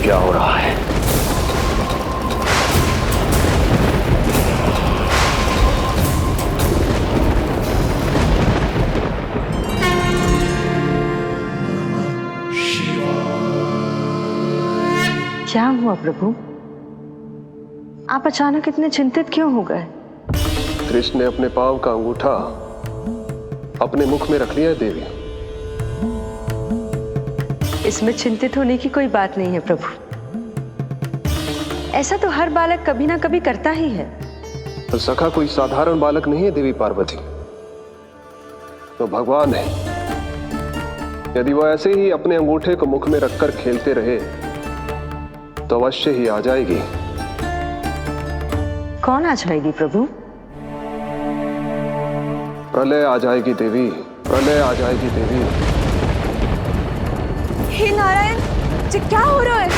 क्या हो रहा है? क्या हुआ प्रभु? आप अचानक इतने चिंतित क्यों हो गए? कृष्ण ने अपने पांव का अंगूठा अपने मुख में रख लिया है देवी। इसमें चिंतित होने की कोई बात नहीं है प्रभु। ऐसा तो हर बालक कभी ना कभी करता ही है। तो सखा कोई साधारण बालक नहीं है देवी पार्वती, तो भगवान है। यदि वो ऐसे ही अपने अंगूठे को मुख में रखकर खेलते रहे तो अवश्य ही आ जाएगी। कौन आ जाएगी प्रभु? प्रलय आ जाएगी देवी, प्रलय आ जाएगी देवी। हे नारायण जी, क्या हो रहा है?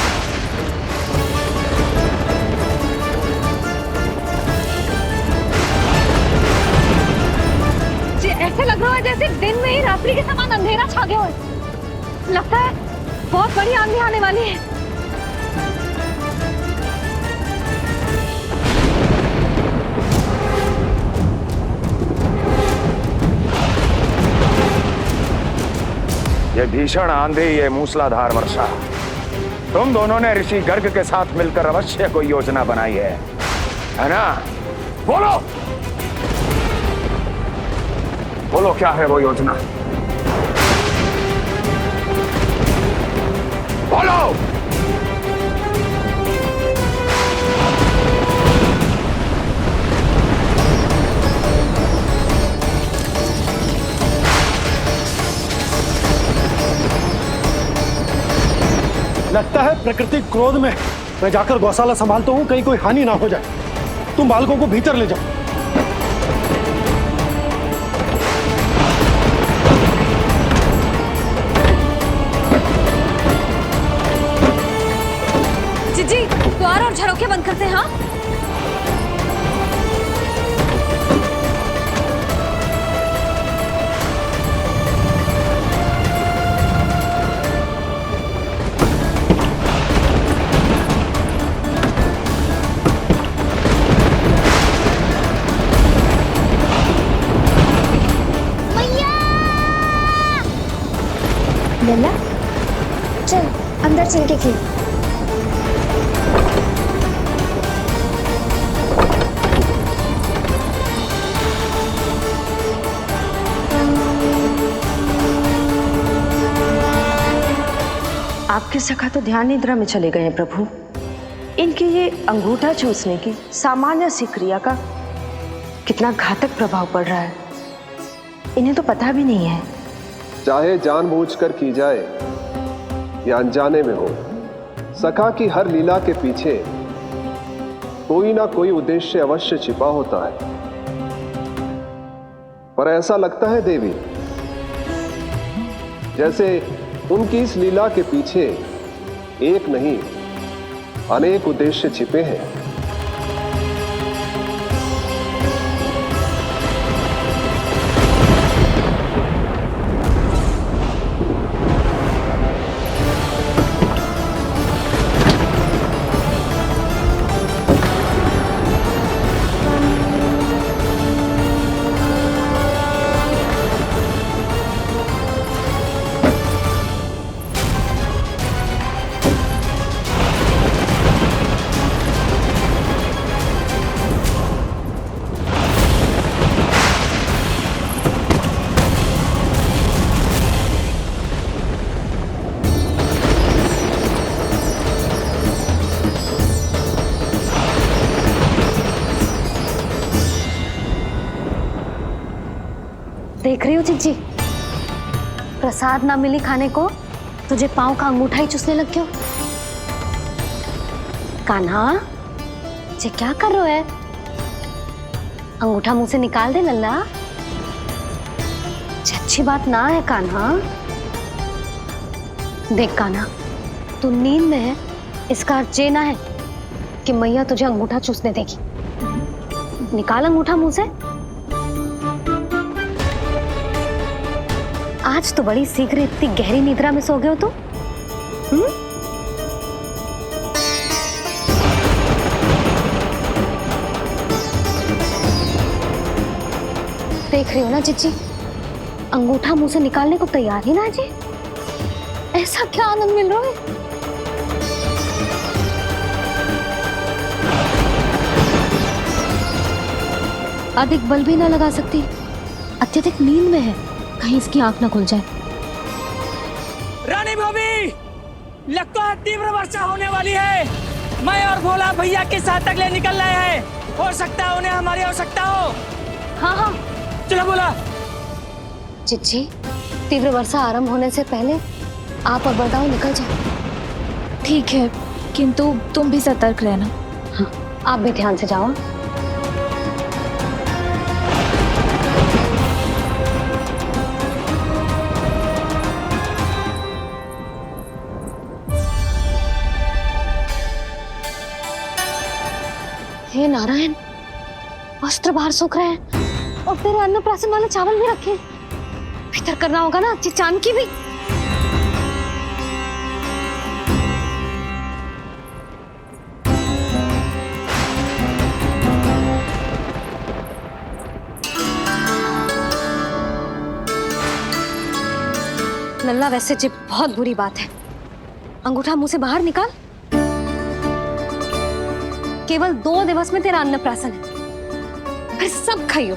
जी ऐसे लग रहा है जैसे दिन में ही रात्रि के समान अंधेरा छा गया हो। लगता है बहुत बड़ी आंधी आने वाली है। ये भीषण आंधी, ये मूसलाधार वर्षा, तुम दोनों ने ऋषि गर्ग के साथ मिलकर अवश्य कोई योजना बनाई है ना? बोलो बोलो, क्या है वो योजना? बोलो। लगता है प्रकृति क्रोध में। मैं जाकर गौशाला संभालता हूँ, कहीं कोई हानि ना हो जाए। तुम बालकों को भीतर ले जाओ। जी द्वार और झरोखे बंद करते हैं। हाँ लल्ला, चल अंदर चल के खेल। आपके सखा तो ध्यान निद्रा में चले गए हैं प्रभु। इनकी ये अंगूठा चूसने की सामान्य सी क्रिया का कितना घातक प्रभाव पड़ रहा है, इन्हें तो पता भी नहीं है। चाहे जानबूझकर की जाए या अनजाने में हो, सखा की हर लीला के पीछे कोई ना कोई उद्देश्य अवश्य छिपा होता है। पर ऐसा लगता है देवी जैसे उनकी इस लीला के पीछे एक नहीं अनेक उद्देश्य छिपे हैं। देख रही हो चिज्जी, प्रसाद ना मिली खाने को, तुझे पांव का अंगूठा ही चूसने लग गयो। कान्हा, ये क्या कर रहे है? अंगूठा मुंह से निकाल दे लल्ला। अच्छी बात ना है कान्हा। देख कान्हा, तू नींद में है, इसका अर्थ ये ना है कि मैया तुझे अंगूठा चूसने देगी। निकाल अंगूठा मुंह से। आज तो बड़ी शीघ्र इतनी गहरी निद्रा में सो गए हो तुम। देख रही हो ना चिच्ची, अंगूठा मुंह से निकालने को तैयार ही ना है जी। ऐसा क्या आनंद मिल रहा है? अधिक बल भी ना लगा सकती, अत्यधिक नींद में है, कहीं इसकी आंख ना खुल जाए। रानी भाभी, लगता है तीव्र वर्षा होने वाली है। मैं और भोला भैया के साथ अगले निकल रहे हैं। हो सकता है उन्हें हमारी आवश्यकता हो। हाँ हाँ चलो बोला। चिच्ची, तीव्र वर्षा आरंभ होने से पहले आप और बरदाऊ निकल जाओ। ठीक है, किंतु तुम भी सतर्क रहना। हाँ, आप भी ध्यान से जाओ। हे नारायण, वस्त्र बाहर सूख रहे हैं और तेरे अन्नप्राशन वाले चावल भी रखे। भीतर करना होगा ना अच्छी चांद की भी। लल्ला, वैसे जी बहुत बुरी बात है। अंगूठा मुंह से बाहर निकाल। केवल 2 दिवस में तेरा अन्नप्राशन है, फिर सब खाइयो।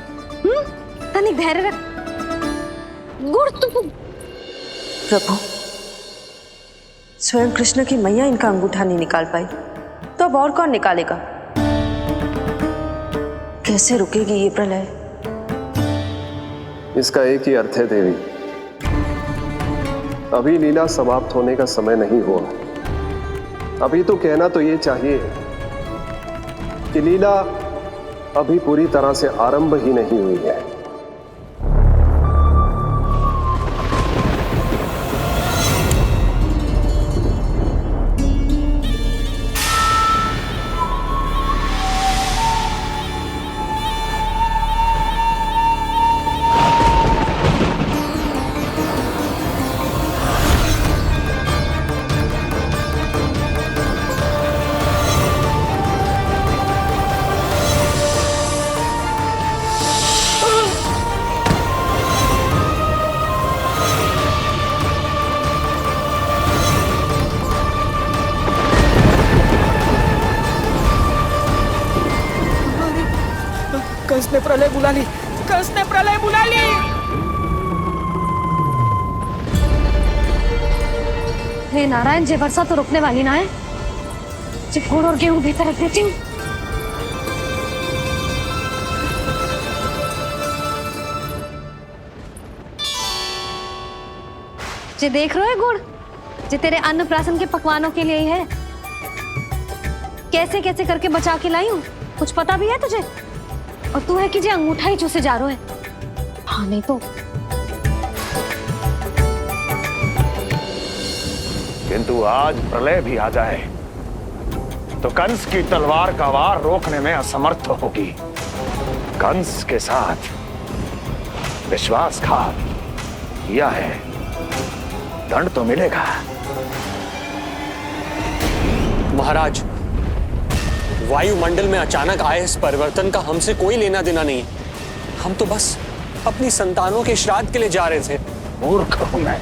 तनिक धैर्य रख। गुड़ तुम। प्रभु, स्वयं कृष्ण की मैया इनका अंगूठा नहीं निकाल पाई, तो अब और कौन निकालेगा? कैसे रुकेगी ये प्रलय? इसका एक ही अर्थ है देवी, अभी लीला समाप्त होने का समय नहीं हुआ। अभी तो कहना तो ये चाहिए कि लीला अभी पूरी तरह से आरंभ ही नहीं हुई है। कंस ने प्रलय बुला ली। कंस ने प्रलय बुला ली। हे नारायण, जे वर्षा तो रुकने वाली ना है। जे गुड़ और गेहूं भीतर रख देती हूँ। जे देख रहे हो गुड़, जे तेरे अन्नप्राशन के पकवानों के लिए ही है। कैसे कैसे करके बचा के लाई हूँ, कुछ पता भी है तुझे? और तू है कि जे अंगूठा ही चूसे जा रहा है। हाँ नहीं तो। किंतु आज प्रलय भी आ जाए तो कंस की तलवार का वार रोकने में असमर्थ होगी। कंस के साथ विश्वासघात किया है, दंड तो मिलेगा। महाराज, वायुमंडल में अचानक आए इस परिवर्तन का हमसे कोई लेना देना नहीं है। हम तो बस अपनी संतानों के श्राद्ध के लिए जा रहे थे। मूर्ख हूं मैं,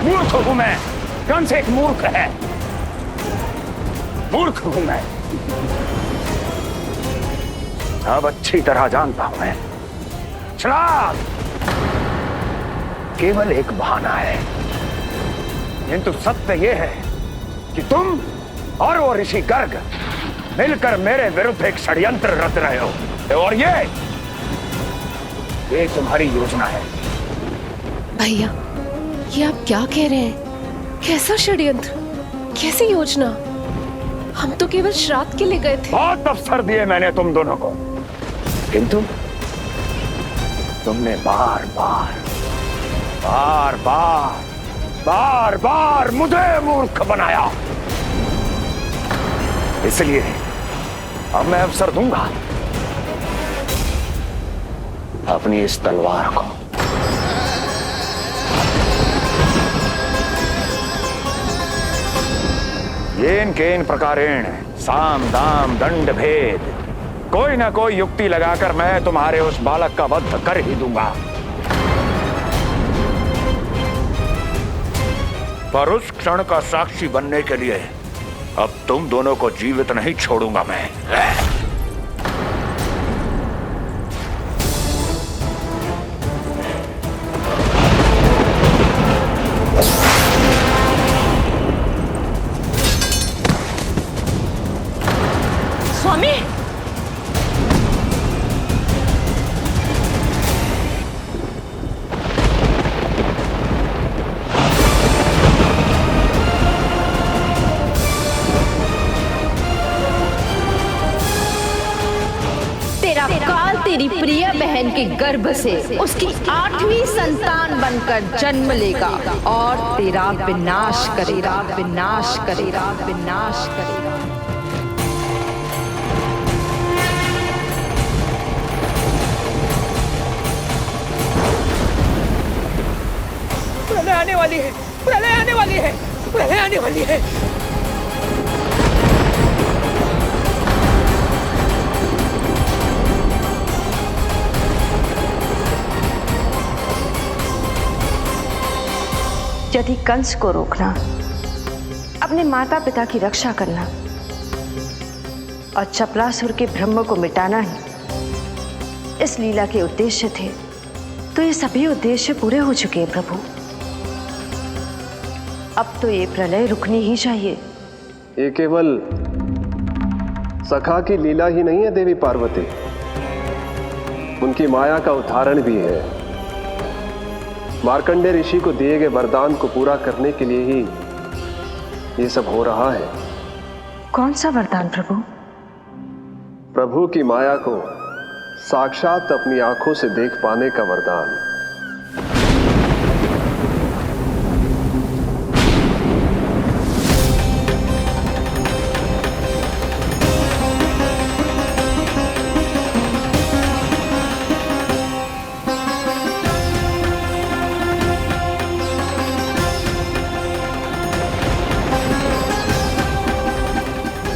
मूर्ख हूं मैं। कंस एक मूर्ख है, मूर्ख हूं मैं। अब अच्छी तरह जानता हूं मैं, श्राद्ध केवल एक बहाना है। किंतु सत्य यह है कि तुम और वो ऋषि गर्ग मिलकर मेरे विरुद्ध एक षड्यंत्र रच रहे हो, और ये तुम्हारी योजना है। भैया, ये आप क्या कह रहे हैं? कैसा षड्यंत्र, कैसी योजना? हम तो केवल श्राद्ध के लिए गए थे। बहुत अवसर दिए मैंने तुम दोनों को, किंतु तुमने बार बार बार बार बार बार मुझे मूर्ख बनाया। इसलिए अब मैं अवसर दूंगा अपनी इस तलवार को। येन केन प्रकारेण साम दाम दंड भेद कोई ना कोई युक्ति लगाकर मैं तुम्हारे उस बालक का वध कर ही दूंगा। पर उस क्षण का साक्षी बनने के लिए अब तुम दोनों को जीवित नहीं छोड़ूंगा मैं। स्वामी, तेरा काल तेरी प्रिय बहन के गर्भ से उसकी 8वीं संतान बनकर जन्म लेगा और तेरा विनाश करेगा, विनाश करेगा, विनाश करेगा। प्रलय आने वाली है, प्रलय आने वाली है, प्रलय आने वाली है। यदि कंस को रोकना, अपने माता पिता की रक्षा करना और चपलासुर के ब्रह्म को मिटाना ही इस लीला के उद्देश्य थे, तो ये सभी उद्देश्य पूरे हो चुके हैं प्रभु। अब तो ये प्रलय रुकनी ही चाहिए। ये केवल सखा की लीला ही नहीं है देवी पार्वती, उनकी माया का उदाहरण भी है। मार्कंडेय ऋषि को दिए गए वरदान को पूरा करने के लिए ही ये सब हो रहा है। कौन सा वरदान प्रभु? प्रभु की माया को साक्षात अपनी आंखों से देख पाने का वरदान।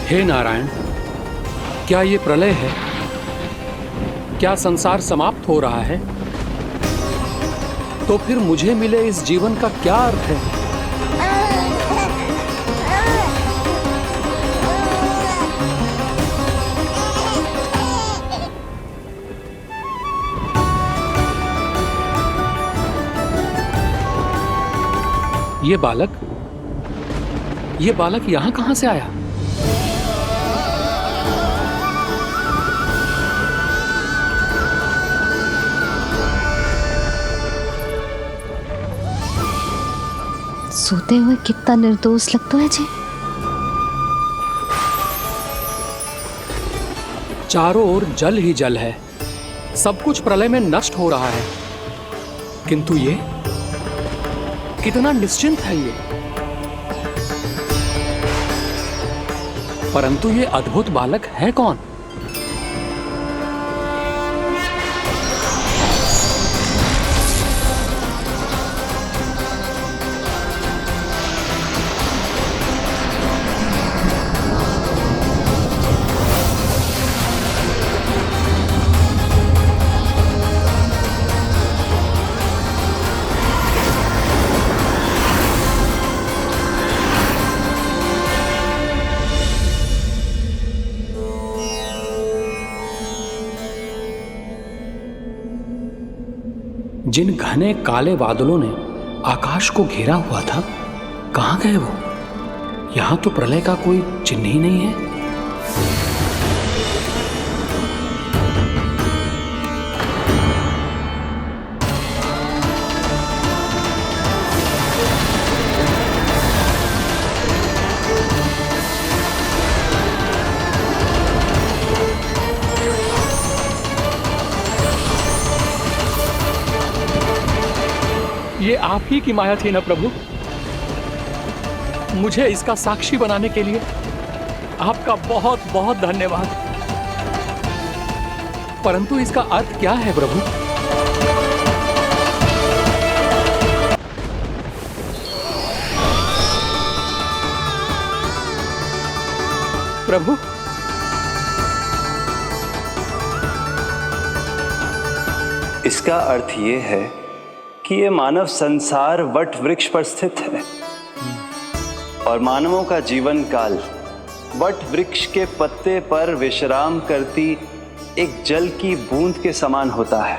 हे नारायण, क्या ये प्रलय है? क्या संसार समाप्त हो रहा है? तो फिर मुझे मिले इस जीवन का क्या अर्थ है? ये बालक यहां कहां से आया? सोते हुए कितना निर्दोष लगता है जी। चारों ओर जल ही जल है, सब कुछ प्रलय में नष्ट हो रहा है, किंतु ये कितना निश्चिंत है ये। परंतु ये अद्भुत बालक है कौन? जिन घने काले बादलों ने आकाश को घेरा हुआ था, कहां गए वो? यहां तो प्रलय का कोई चिन्ह ही नहीं है। ये आप ही की माया थी ना प्रभु? मुझे इसका साक्षी बनाने के लिए आपका बहुत बहुत धन्यवाद। परंतु इसका अर्थ क्या है प्रभु? प्रभु, इसका अर्थ ये है कि ये मानव संसार वट वृक्ष पर स्थित है और मानवों का जीवन काल वट वृक्ष के पत्ते पर विश्राम करती एक जल की बूंद के समान होता है।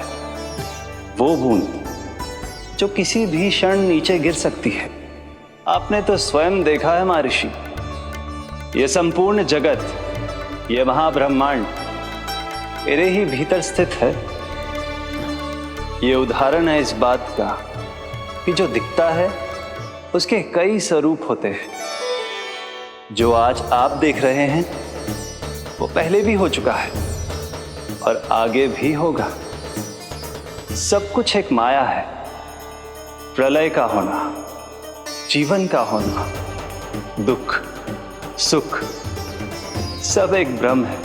वो बूंद जो किसी भी क्षण नीचे गिर सकती है। आपने तो स्वयं देखा है महर्षि, ये संपूर्ण जगत, ये महाब्रह्मांड मेरे ही भीतर स्थित है। ये उदाहरण है इस बात का कि जो दिखता है उसके कई स्वरूप होते हैं। जो आज आप देख रहे हैं वो पहले भी हो चुका है और आगे भी होगा। सब कुछ एक माया है। प्रलय का होना, जीवन का होना, दुख सुख सब एक भ्रम है।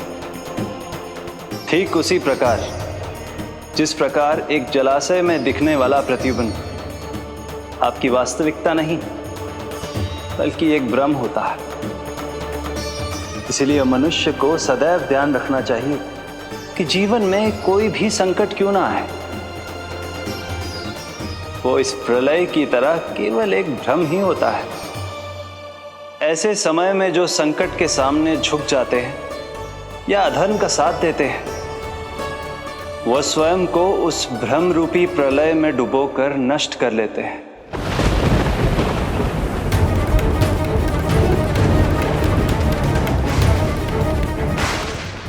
ठीक उसी प्रकार जिस प्रकार एक जलाशय में दिखने वाला प्रतिबिंब आपकी वास्तविकता नहीं बल्कि एक भ्रम होता है। इसलिए मनुष्य को सदैव ध्यान रखना चाहिए कि जीवन में कोई भी संकट क्यों ना आए, वो इस प्रलय की तरह केवल एक भ्रम ही होता है। ऐसे समय में जो संकट के सामने झुक जाते हैं या अधर्म का साथ देते हैं, वह स्वयं को उस भ्रम रूपी प्रलय में डुबोकर नष्ट कर लेते हैं।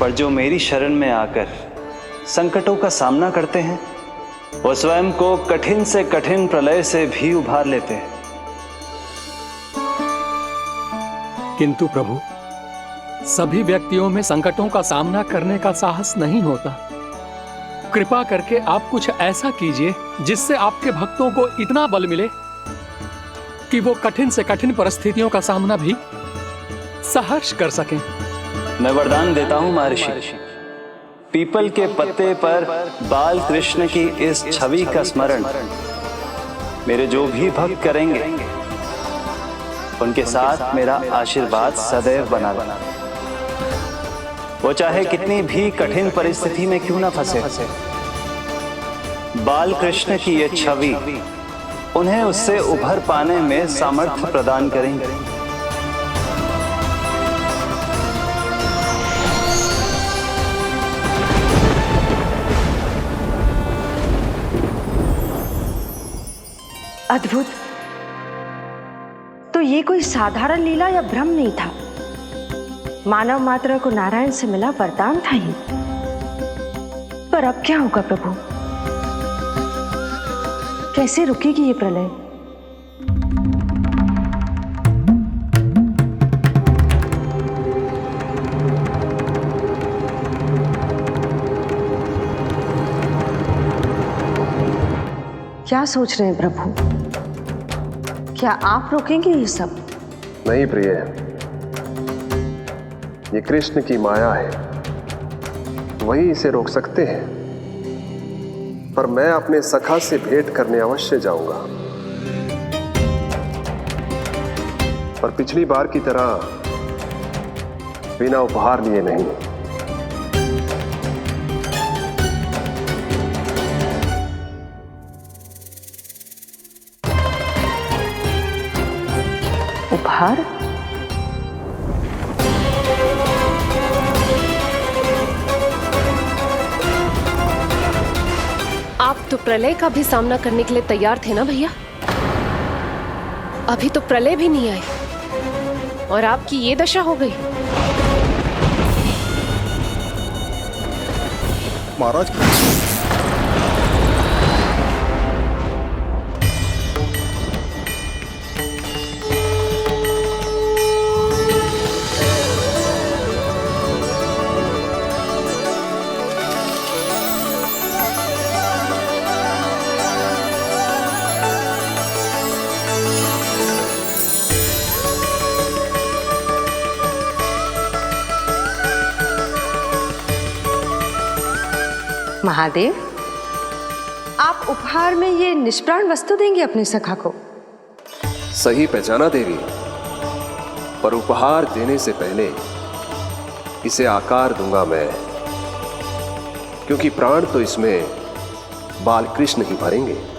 पर जो मेरी शरण में आकर संकटों का सामना करते हैं, वह स्वयं को कठिन से कठिन प्रलय से भी उभार लेते हैं। किंतु प्रभु, सभी व्यक्तियों में संकटों का सामना करने का साहस नहीं होता। कृपा करके आप कुछ ऐसा कीजिए जिससे आपके भक्तों को इतना बल मिले कि वो कठिन से कठिन परिस्थितियों का सामना भी सहर्ष कर सकें। मैं वरदान देता हूं महर्षि, पीपल के पत्ते पर बाल कृष्ण की इस छवि का स्मरण मेरे जो भी भक्त करेंगे उनके साथ मेरा आशीर्वाद सदैव बना रहना। वो चाहे कितनी भी कठिन परिस्थिति में क्यों ना फंसे, बाल कृष्ण की ये छवि उन्हें उससे उभर पाने में सामर्थ्य प्रदान करेंगे। अद्भुत। तो ये कोई साधारण लीला या भ्रम नहीं था, मानव मात्र को नारायण से मिला वरदान था ये। पर अब क्या होगा प्रभु? कैसे रुकेगी ये प्रलय? क्या सोच रहे हैं प्रभु? क्या आप रोकेंगे ये सब? नहीं प्रिय, ये कृष्ण की माया है, वही इसे रोक सकते हैं। पर मैं अपने सखा से भेंट करने अवश्य जाऊंगा। पर पिछली बार की तरह बिना उपहार लिए नहीं। उपहार? आप तो प्रलय का भी सामना करने के लिए तैयार थे ना भैया? अभी तो प्रलय भी नहीं आई और आपकी ये दशा हो गई। महाराज, महादेव, आप उपहार में ये निष्प्राण वस्तु देंगे अपने सखा को? सही पहचाना देवी, पर उपहार देने से पहले इसे आकार दूंगा मैं, क्योंकि प्राण तो इसमें बाल कृष्ण ही भरेंगे।